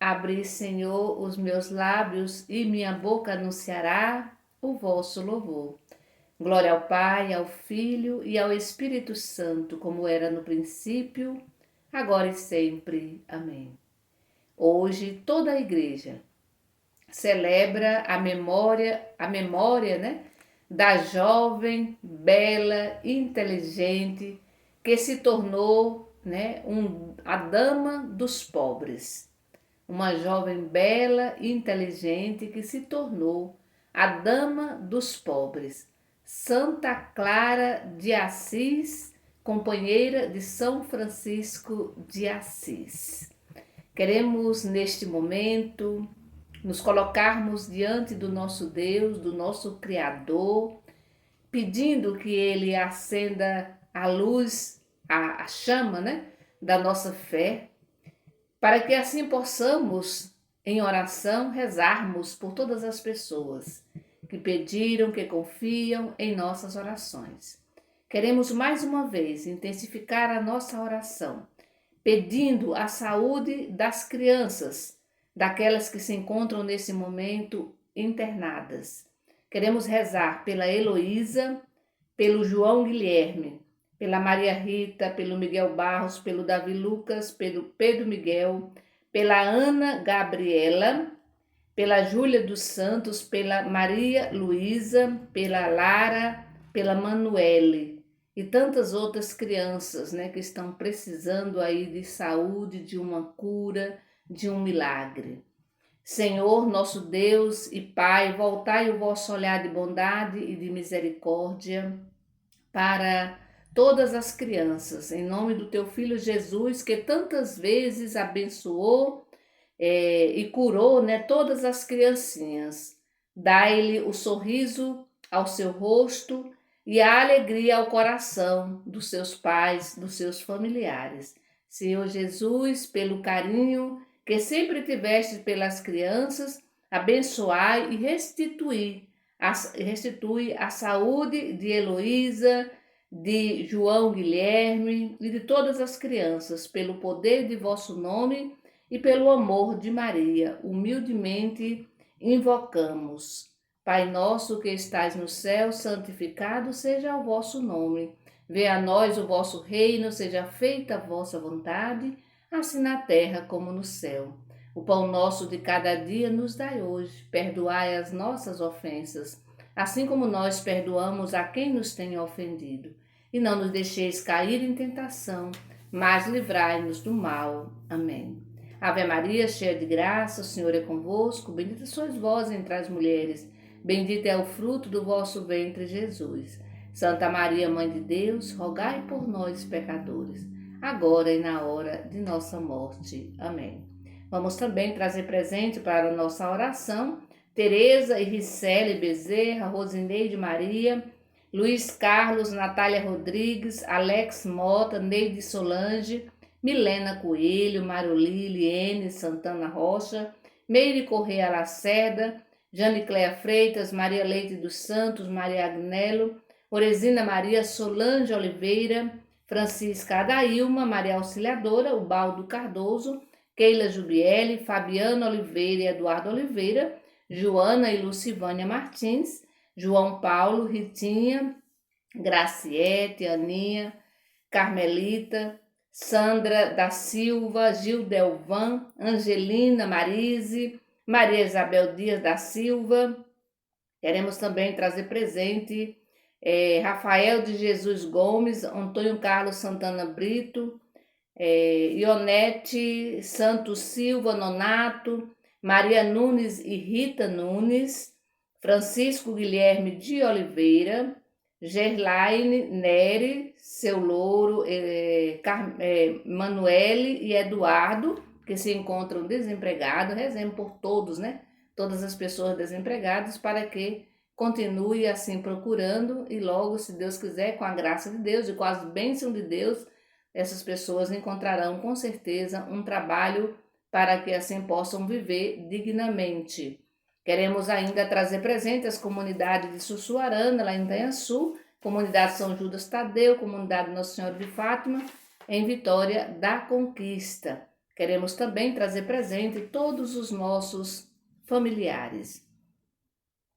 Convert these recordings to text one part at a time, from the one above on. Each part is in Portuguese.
Abri, Senhor, os meus lábios e minha boca anunciará o vosso louvor. Glória ao Pai, ao Filho e ao Espírito Santo, como era no princípio, agora e sempre. Amém. Hoje toda a igreja celebra a memória, né, da jovem, bela, inteligente que se tornou, né, a dama dos pobres. Uma jovem bela e inteligente que se tornou a dama dos pobres. Santa Clara de Assis, companheira de São Francisco de Assis. Queremos neste momento nos colocarmos diante do nosso Deus, do nosso Criador, pedindo que Ele acenda a luz, a chama, né, da nossa fé, para que assim possamos, em oração, rezarmos por todas as pessoas que pediram, que confiam em nossas orações. Queremos mais uma vez intensificar a nossa oração, pedindo a saúde das crianças, daquelas que se encontram nesse momento internadas. Queremos rezar pela Heloísa, pelo João Guilherme, pela Maria Rita, pelo Miguel Barros, pelo Davi Lucas, pelo Pedro Miguel, pela Ana Gabriela, pela Júlia dos Santos, pela Maria Luísa, pela Lara, pela Manuele e tantas outras crianças, né, que estão precisando aí de saúde, de uma cura, de um milagre. Senhor, nosso Deus e Pai, voltai o vosso olhar de bondade e de misericórdia para todas as crianças, em nome do teu Filho Jesus, que tantas vezes abençoou e curou, né, todas as criancinhas. Dai-lhe o sorriso ao seu rosto e a alegria ao coração dos seus pais, dos seus familiares. Senhor Jesus, pelo carinho que sempre tiveste pelas crianças, abençoai e restitui a saúde de Heloísa, de João Guilherme e de todas as crianças, pelo poder de vosso nome e pelo amor de Maria. Humildemente invocamos. Pai nosso que estais no céu, santificado seja o vosso nome. Venha a nós o vosso reino, seja feita a vossa vontade, assim na terra como no céu. O pão nosso de cada dia nos dai hoje. Perdoai as nossas ofensas, assim como nós perdoamos a quem nos tem ofendido. E não nos deixeis cair em tentação, mas livrai-nos do mal. Amém. Ave Maria, cheia de graça, o Senhor é convosco. Bendita sois vós entre as mulheres. Bendito é o fruto do vosso ventre, Jesus. Santa Maria, Mãe de Deus, rogai por nós, pecadores, agora e na hora de nossa morte. Amém. Vamos também trazer presente para a nossa oração Tereza e Ricele Bezerra, Rosineide Maria, Luiz Carlos, Natália Rodrigues, Alex Mota, Neide Solange, Milena Coelho, Maruli, Liene Santana Rocha, Meire Correia Lacerda, Janicléia Freitas, Maria Leite dos Santos, Maria Agnello, Oresina Maria Solange Oliveira, Francisca Adailma, Maria Auxiliadora, Ubaldo Cardoso, Keila Jubiele, Fabiana Oliveira e Eduardo Oliveira, Joana e Lucivânia Martins, João Paulo, Ritinha, Graciete, Aninha, Carmelita, Sandra da Silva, Gildelvan, Angelina Marise, Maria Isabel Dias da Silva. Queremos também trazer presente Rafael de Jesus Gomes, Antônio Carlos Santana Brito, Ionete Santos Silva Nonato, Maria Nunes e Rita Nunes, Francisco Guilherme de Oliveira, Gerlaine Neri, Seu Louro, Manuele e Eduardo, que se encontram desempregados. Rezemos por todos, né? Todas as pessoas desempregadas, para que continue assim procurando e logo, se Deus quiser, com a graça de Deus e com as bênçãos de Deus, essas pessoas encontrarão com certeza um trabalho para que assim possam viver dignamente. Queremos ainda trazer presente as comunidades de Sussuarana, lá em Itanhaçu, comunidade São Judas Tadeu, comunidade Nossa Senhora de Fátima, em Vitória da Conquista. queremos também trazer presente todos os nossos familiares.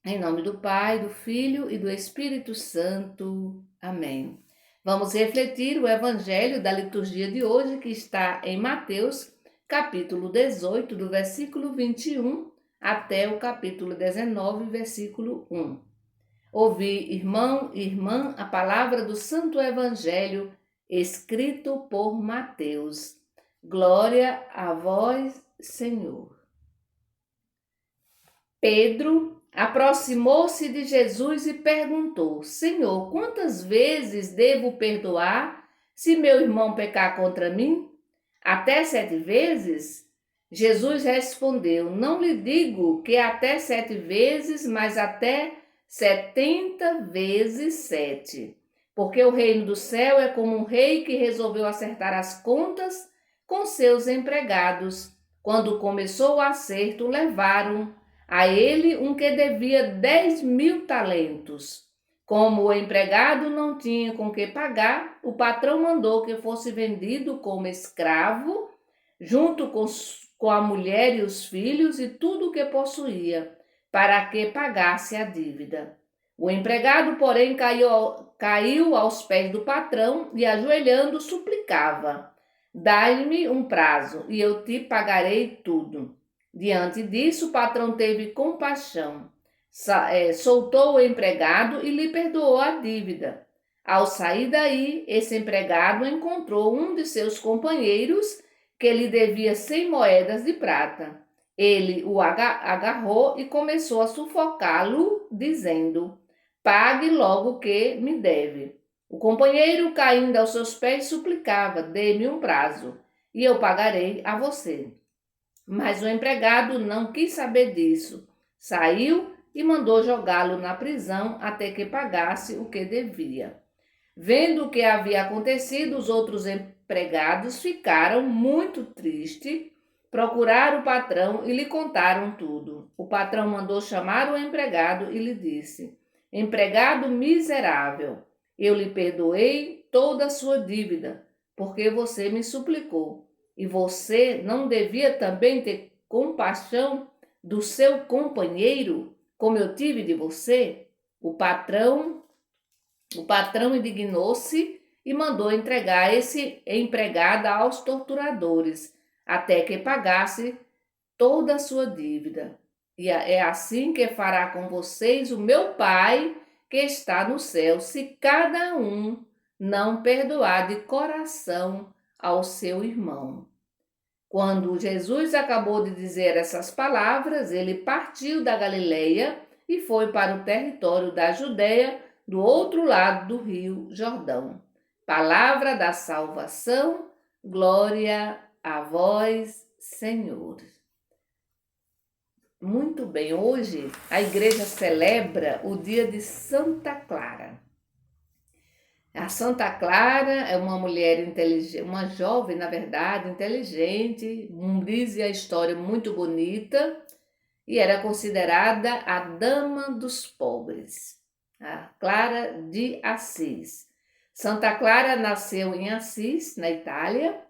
Em nome do Pai, do Filho e do Espírito Santo. Amém. Vamos refletir o evangelho da liturgia de hoje, que está em Mateus, capítulo 18, do versículo 21 até o capítulo 19, versículo 1. Ouvi, irmão e irmã, a palavra do Santo Evangelho, escrito por Mateus. Glória a vós, Senhor. Pedro aproximou-se de Jesus e perguntou: Senhor, quantas vezes devo perdoar se meu irmão pecar contra mim? Até 7 vezes? Jesus respondeu: Não lhe digo que até 7 vezes, mas até 70 vezes 7. Porque o reino do céu é como um rei que resolveu acertar as contas com seus empregados. Quando começou o acerto, levaram a ele um que devia 10.000 talentos. Como o empregado não tinha com que pagar, o patrão mandou que fosse vendido como escravo, junto com a mulher e os filhos e tudo o que possuía, para que pagasse a dívida. O empregado, porém, caiu aos pés do patrão e, ajoelhando, suplicava: Dai-me um prazo e eu te pagarei tudo. Diante disso, o patrão teve compaixão, soltou o empregado e lhe perdoou a dívida. Ao sair daí, esse empregado encontrou um de seus companheiros que lhe devia 100 moedas de prata. Ele o agarrou e começou a sufocá-lo, dizendo: Pague logo o que me deve. O companheiro, caindo aos seus pés, suplicava: Dê-me um prazo e eu pagarei a você. Mas o empregado não quis saber disso. Saiu e mandou jogá-lo na prisão até que pagasse o que devia. Vendo o que havia acontecido, os outros empregados ficaram muito tristes, procuraram o patrão e lhe contaram tudo. O patrão mandou chamar o empregado e lhe disse: Empregado miserável, eu lhe perdoei toda a sua dívida, porque você me suplicou. E você não devia também ter compaixão do seu companheiro, como eu tive de você? O patrão indignou-se e mandou entregar esse empregado aos torturadores, até que pagasse toda a sua dívida. E é assim que fará com vocês o meu Pai que está no céu, se cada um não perdoar de coração ao seu irmão. Quando Jesus acabou de dizer essas palavras, ele partiu da Galileia e foi para o território da Judéia, do outro lado do rio Jordão. Palavra da salvação, glória a vós, Senhor. Muito bem, hoje a igreja celebra o dia de Santa Clara. A Santa Clara é uma mulher inteligente, uma jovem, na verdade, inteligente, diz a história muito bonita, e era considerada a dama dos pobres, a Clara de Assis. Santa Clara nasceu em Assis, na Itália.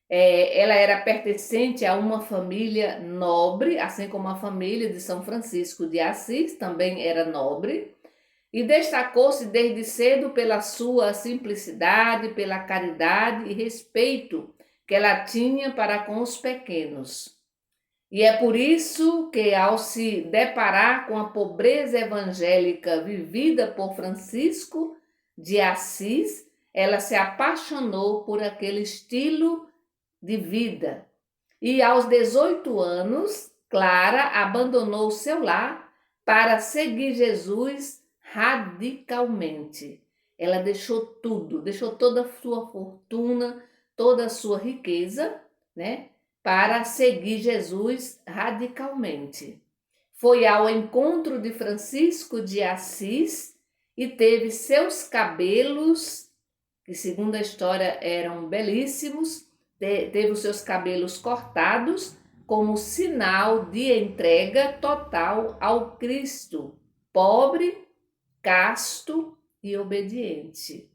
Ela era pertencente a uma família nobre, assim como a família de São Francisco de Assis também era nobre. E destacou-se desde cedo pela sua simplicidade, pela caridade e respeito que ela tinha para com os pequenos. E é por isso que, ao se deparar com a pobreza evangélica vivida por Francisco de Assis, ela se apaixonou por aquele estilo de vida. E aos 18 anos, Clara abandonou seu lar para seguir Jesus radicalmente. Ela deixou tudo, deixou toda a sua fortuna, toda a sua riqueza, né, para seguir Jesus radicalmente. Foi ao encontro de Francisco de Assis e teve seus cabelos, que segundo a história eram belíssimos, teve os seus cabelos cortados como sinal de entrega total ao Cristo, pobre, casto e obediente.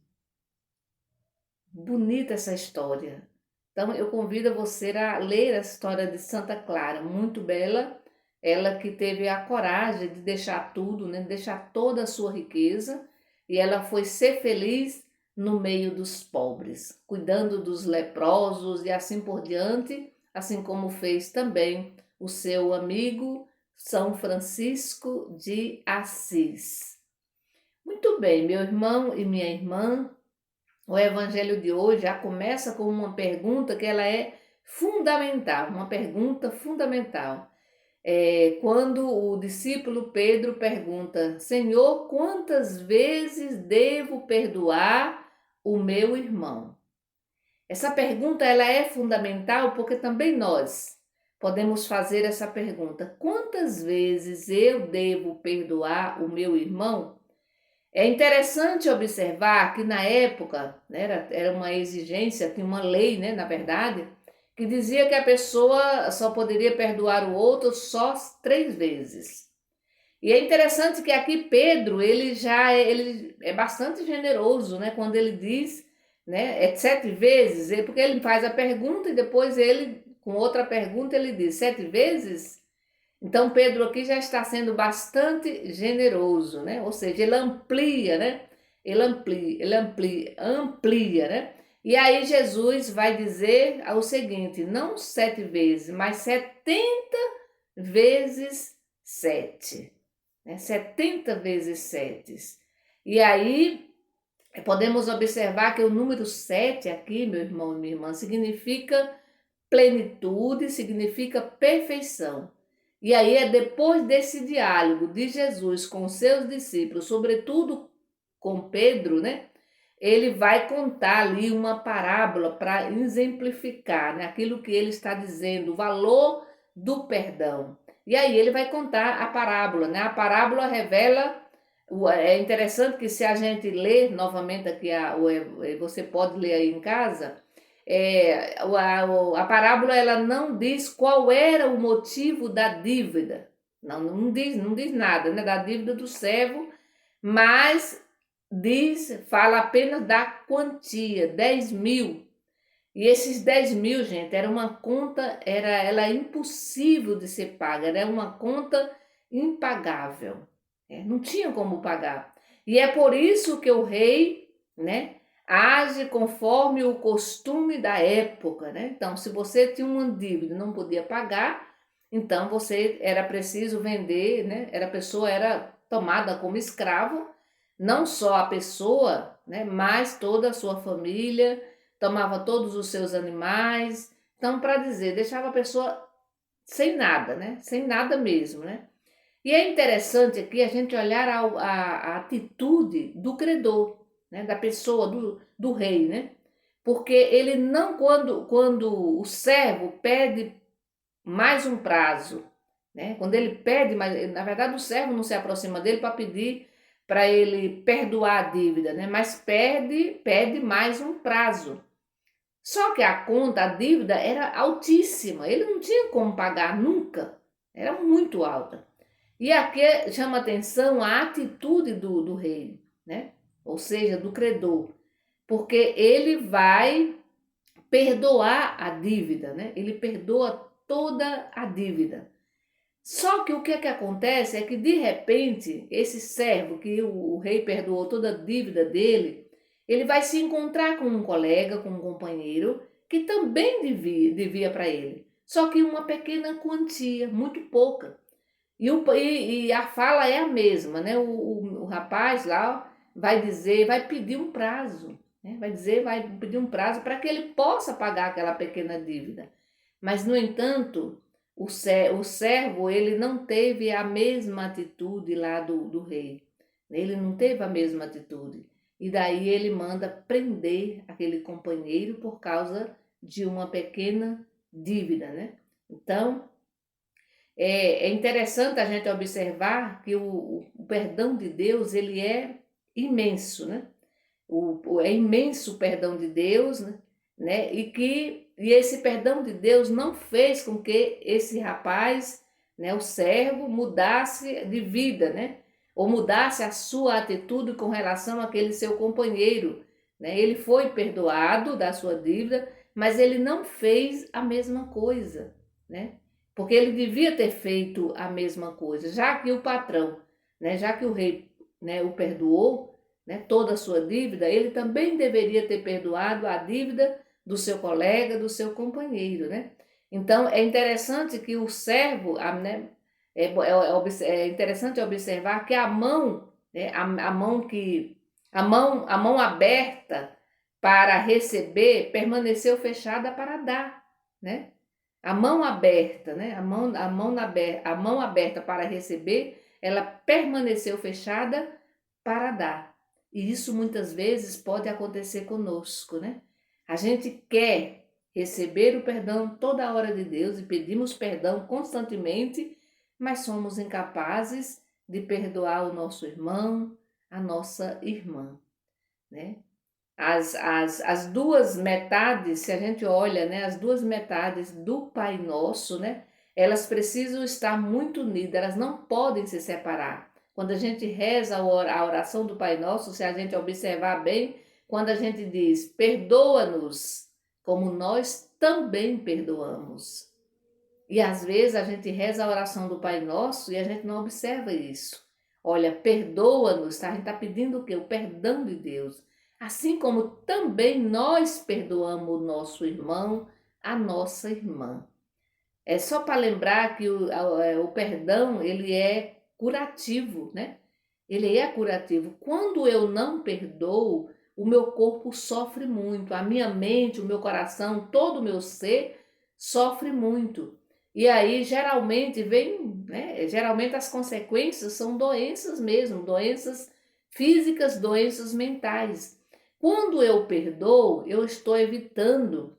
Bonita essa história. Então, eu convido você a ler a história de Santa Clara, muito bela, ela que teve a coragem de deixar tudo, né, deixar toda a sua riqueza, e ela foi ser feliz no meio dos pobres, cuidando dos leprosos e assim por diante, assim como fez também o seu amigo São Francisco de Assis. Muito bem, meu irmão e minha irmã, o evangelho de hoje já começa com uma pergunta que ela é fundamental, uma pergunta fundamental. Quando o discípulo Pedro pergunta: Senhor, quantas vezes devo perdoar o meu irmão? Essa pergunta ela é fundamental porque também nós podemos fazer essa pergunta: quantas vezes eu devo perdoar o meu irmão? É interessante observar que na época, né, era uma exigência, tinha uma lei, né, na verdade, que dizia que a pessoa só poderia perdoar o outro só 3 vezes. E é interessante que aqui Pedro, ele é bastante generoso, né, quando ele diz, né, 7 vezes, porque ele faz a pergunta e depois ele, com outra pergunta, ele diz 7 vezes. Então Pedro aqui já está sendo bastante generoso, né? Ou seja, ele amplia, né? Ele amplia, né? E aí Jesus vai dizer o seguinte: não 7 vezes, mas 70 vezes 7, né? 70 vezes 7. E aí podemos observar que o número 7 aqui, meu irmão e minha irmã, significa plenitude, significa perfeição. E aí é depois desse diálogo de Jesus com seus discípulos, sobretudo com Pedro, né? Ele vai contar ali uma parábola para exemplificar, né, aquilo que ele está dizendo, o valor do perdão. E aí ele vai contar a parábola, né? A parábola revela, é interessante que se a gente ler novamente aqui, você pode ler aí em casa, a parábola ela não diz qual era o motivo da dívida, não diz nada, né, da dívida do servo, mas fala apenas da quantia, 10.000. E esses 10.000, gente, era uma conta, ela é impossível de ser paga, era uma conta impagável, não tinha como pagar. E é por isso que o rei, né, age conforme o costume da época, né? Então, se você tinha uma dívida e não podia pagar, então você era preciso vender, né? A pessoa era tomada como escravo, não só a pessoa, né, mas toda a sua família, tomava todos os seus animais. Então, para dizer, deixava a pessoa sem nada, né? Sem nada mesmo, né? E é interessante aqui a gente olhar a atitude do credor, né? Da pessoa, do rei, né? Porque ele não, quando o servo pede mais um prazo, né? Quando ele pede, mas na verdade o servo não se aproxima dele para pedir para ele perdoar a dívida, né? Mas pede mais um prazo. Só que a conta, a dívida era altíssima, ele não tinha como pagar nunca, era muito alta. E aqui chama atenção a atitude do rei, né? Ou seja, do credor, porque ele vai perdoar a dívida, né? Ele perdoa toda a dívida. Só que o que acontece é que de repente esse servo que o rei perdoou toda a dívida dele, ele vai se encontrar com um colega, com um companheiro que também devia para ele. Só que uma pequena quantia, muito pouca. E a fala é a mesma, né? O rapaz lá vai dizer, vai pedir um prazo, né? Vai pedir um prazo para que ele possa pagar aquela pequena dívida. Mas, no entanto, o servo, ele não teve a mesma atitude lá do rei. Ele não teve a mesma atitude. E daí ele manda prender aquele companheiro por causa de uma pequena dívida, né? Então, é interessante a gente observar que o perdão de Deus, ele é imenso, né? É imenso o perdão de Deus, né? E esse perdão de Deus não fez com que esse rapaz, né, o servo, mudasse de vida, né? Ou mudasse a sua atitude com relação àquele seu companheiro, né? Ele foi perdoado da sua dívida, mas ele não fez a mesma coisa, né? Porque ele devia ter feito a mesma coisa, já que o patrão, né, já que o rei, né, o perdoou, né, toda a sua dívida, ele também deveria ter perdoado a dívida do seu colega, do seu companheiro, né? Então é interessante que o servo, né, é interessante observar que a mão, né, a mão que a mão aberta para receber permaneceu fechada para dar, né? A mão aberta, né? A mão aberta para receber, ela permaneceu fechada para dar. E isso muitas vezes pode acontecer conosco, né? A gente quer receber o perdão toda hora de Deus e pedimos perdão constantemente, mas somos incapazes de perdoar o nosso irmão, a nossa irmã, né? As duas metades, se a gente olha, né, as duas metades do Pai Nosso, né, elas precisam estar muito unidas, elas não podem se separar. Quando a gente reza a oração do Pai Nosso, se a gente observar bem, quando a gente diz, perdoa-nos, como nós também perdoamos. E às vezes a gente reza a oração do Pai Nosso e a gente não observa isso. Olha, perdoa-nos, tá? A gente está pedindo o quê? O perdão de Deus. Assim como também nós perdoamos o nosso irmão, a nossa irmã. É só para lembrar que o perdão, ele é curativo, né? Ele é curativo. Quando eu não perdoo, o meu corpo sofre muito, a minha mente, o meu coração, todo o meu ser sofre muito. E aí, geralmente, vem, né? Geralmente as consequências são doenças mesmo, doenças físicas, doenças mentais. Quando eu perdoo, eu estou evitando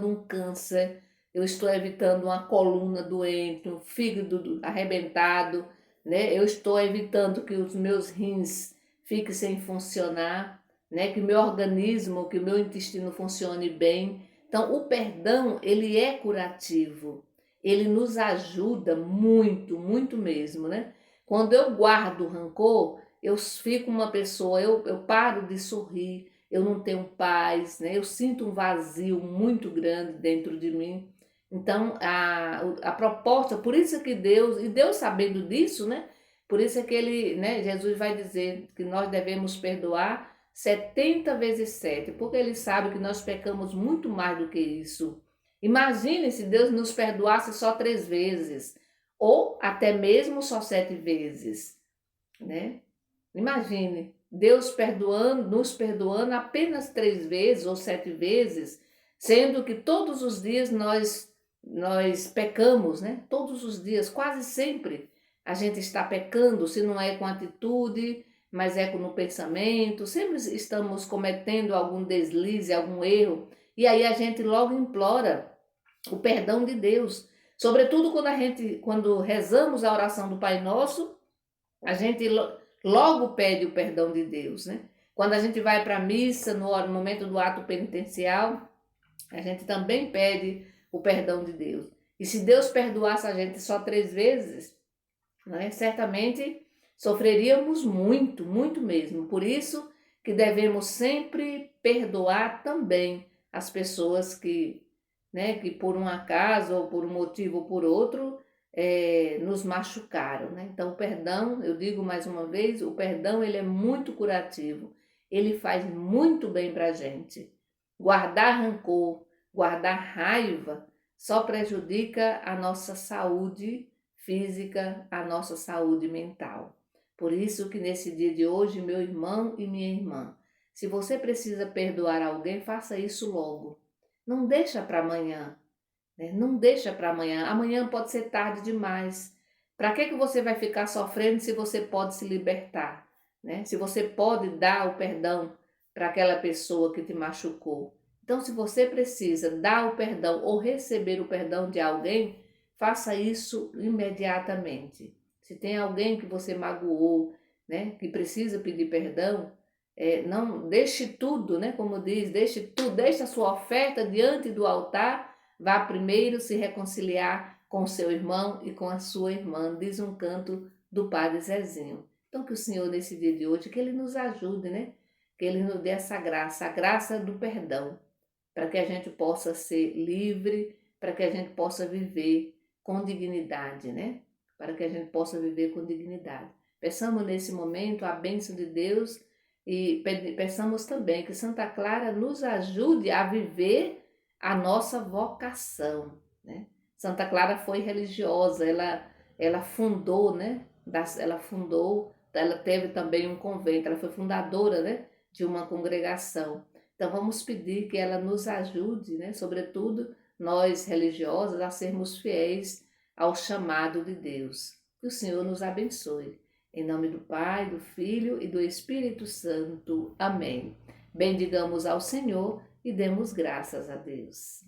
um câncer, eu estou evitando uma coluna doente, um fígado arrebentado, né? Eu estou evitando que os meus rins fiquem sem funcionar, né? Que o meu organismo, que o meu intestino funcione bem. Então, o perdão, ele é curativo. Ele nos ajuda muito, muito mesmo, né? Quando eu guardo rancor, eu fico uma pessoa, eu paro de sorrir, eu não tenho paz, né? Eu sinto um vazio muito grande dentro de mim. Então, a proposta, por isso que Deus, e Deus sabendo disso, né? Por isso é que ele, né, Jesus vai dizer que nós devemos perdoar 70 vezes 7, porque ele sabe que nós pecamos muito mais do que isso. Imagine se Deus nos perdoasse só 3 vezes, ou até mesmo só 7 vezes, né? Imagine, Deus perdoando, nos perdoando apenas 3 vezes ou 7 vezes, sendo que todos os dias nós pecamos, né? Todos os dias, quase sempre a gente está pecando, se não é com atitude, mas é no pensamento, sempre estamos cometendo algum deslize, algum erro, e aí a gente logo implora o perdão de Deus. Sobretudo quando rezamos a oração do Pai Nosso, a gente logo pede o perdão de Deus, né? Quando a gente vai para a missa, no momento do ato penitencial, a gente também pede o perdão de Deus. E se Deus perdoasse a gente só 3 vezes, né, certamente sofreríamos muito, muito mesmo. Por isso que devemos sempre perdoar também as pessoas que, né, que por um acaso ou por um motivo ou por outro nos machucaram, né? Então o perdão, eu digo mais uma vez, o perdão ele é muito curativo, ele faz muito bem para a gente. Guardar rancor, guardar raiva só prejudica a nossa saúde física, a nossa saúde mental. Por isso que nesse dia de hoje, meu irmão e minha irmã, se você precisa perdoar alguém, faça isso logo. Não deixa para amanhã, né? Não deixa para amanhã. Amanhã pode ser tarde demais. Para que você vai ficar sofrendo se você pode se libertar, né? Se você pode dar o perdão para aquela pessoa que te machucou. Então, se você precisa dar o perdão ou receber o perdão de alguém, faça isso imediatamente. Se tem alguém que você magoou, né, que precisa pedir perdão, não deixe tudo, né, como diz, deixe tudo, deixe a sua oferta diante do altar. Vá primeiro se reconciliar com seu irmão e com a sua irmã, diz um canto do Padre Zezinho. Então que o Senhor nesse dia de hoje, que Ele nos ajude, né? Que Ele nos dê essa graça, a graça do perdão. para que a gente possa ser livre, para que a gente possa viver com dignidade, né? Para que a gente possa viver com dignidade. Peçamos nesse momento a bênção de Deus e peçamos também que Santa Clara nos ajude a viver a nossa vocação, né? Santa Clara foi religiosa, ela fundou, né? Ela teve também um convento, ela foi fundadora, né? De uma congregação. Então vamos pedir que ela nos ajude, né? Sobretudo nós religiosos, a sermos fiéis ao chamado de Deus. Que o Senhor nos abençoe. Em nome do Pai, do Filho e do Espírito Santo. Amém. Bendigamos ao Senhor e demos graças a Deus.